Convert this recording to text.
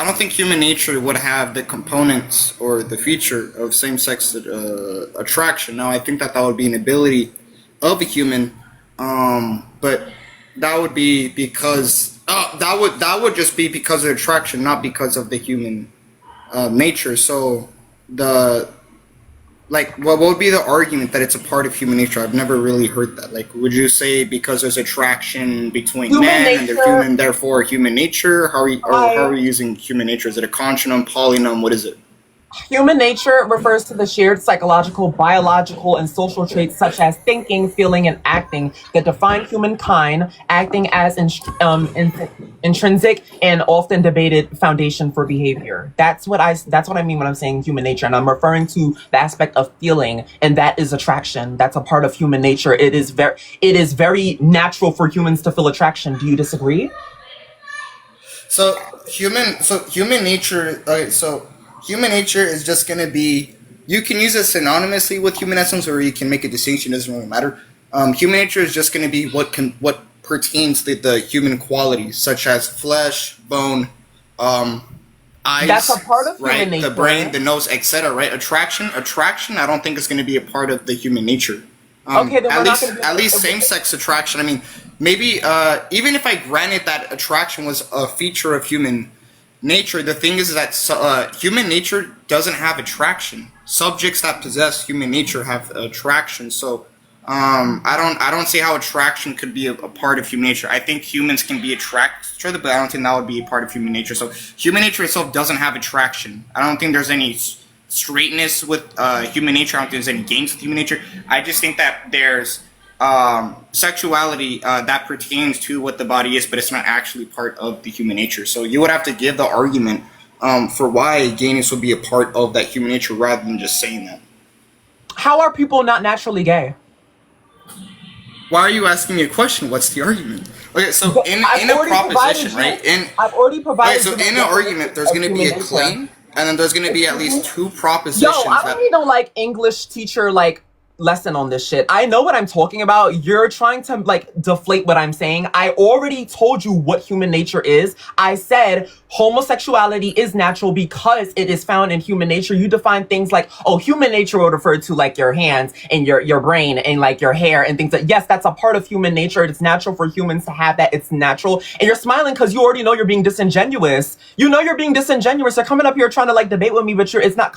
I don't think human nature would have the components or the feature of same-sex attraction. Now, I think that would be an ability of a human, but that would be because that would just be because of attraction, not because of the human nature. So what would be the argument that it's a part of human nature? I've never really heard that. Like, would you say because there's attraction between men and they're human, therefore human nature? How are you using human nature? Is it a continuum, polynomial? What is it? Human nature refers to the shared psychological, biological, and social traits such as thinking, feeling, and acting that define humankind, acting as intrinsic and often debated foundation for behavior. That's what I mean when I'm saying human nature, and I'm referring to the aspect of feeling, and that is attraction. That's a part of human nature. It is very natural for humans to feel attraction. Do you disagree? So human nature. Okay, so. Human nature is just going to be, you can use it synonymously with human essence, or you can make a distinction. It doesn't really matter. Human nature is just going to be what pertains to the human qualities, such as flesh, bone, eyes. That's a part of human nature. The brain, the nose, etc. Right? Attraction. I don't think is going to be a part of the human nature. Okay, then at least same-sex attraction. I mean, maybe even if I granted that attraction was a feature of human nature, the thing is that human nature doesn't have attraction. Subjects that possess human nature have attraction. So I don't see how attraction could be a part of human nature. I think humans can be attracted to other, but I don't think that would be a part of human nature. So human nature itself doesn't have attraction. I don't think there's any straightness with human nature. I don't think there's any gains with human nature. I just think that there's sexuality that pertains to what the body is, but it's not actually part of the human nature. So you would have to give the argument for why gayness would be a part of that human nature rather than just saying that. How are people not naturally gay? Why are you asking me a question? What's the argument? Okay, so in a proposition, right? I've already provided. Okay, so in an argument, there's going to be a claim, and then there's going to be at least two propositions. Yo, I really don't like English teacher lesson on this shit. I know what I'm talking about. You're trying to deflate what I'm saying. I already told you what human nature is. I said homosexuality is natural because it is found in human nature. You define things like, oh, human nature would refer to your hands and your brain and your hair and things like, yes, that's a part of human nature. It's natural for humans to have that. It's natural. And you're smiling because you already know you're being disingenuous. You know you're being disingenuous. You're coming up here trying to debate with me, but it's not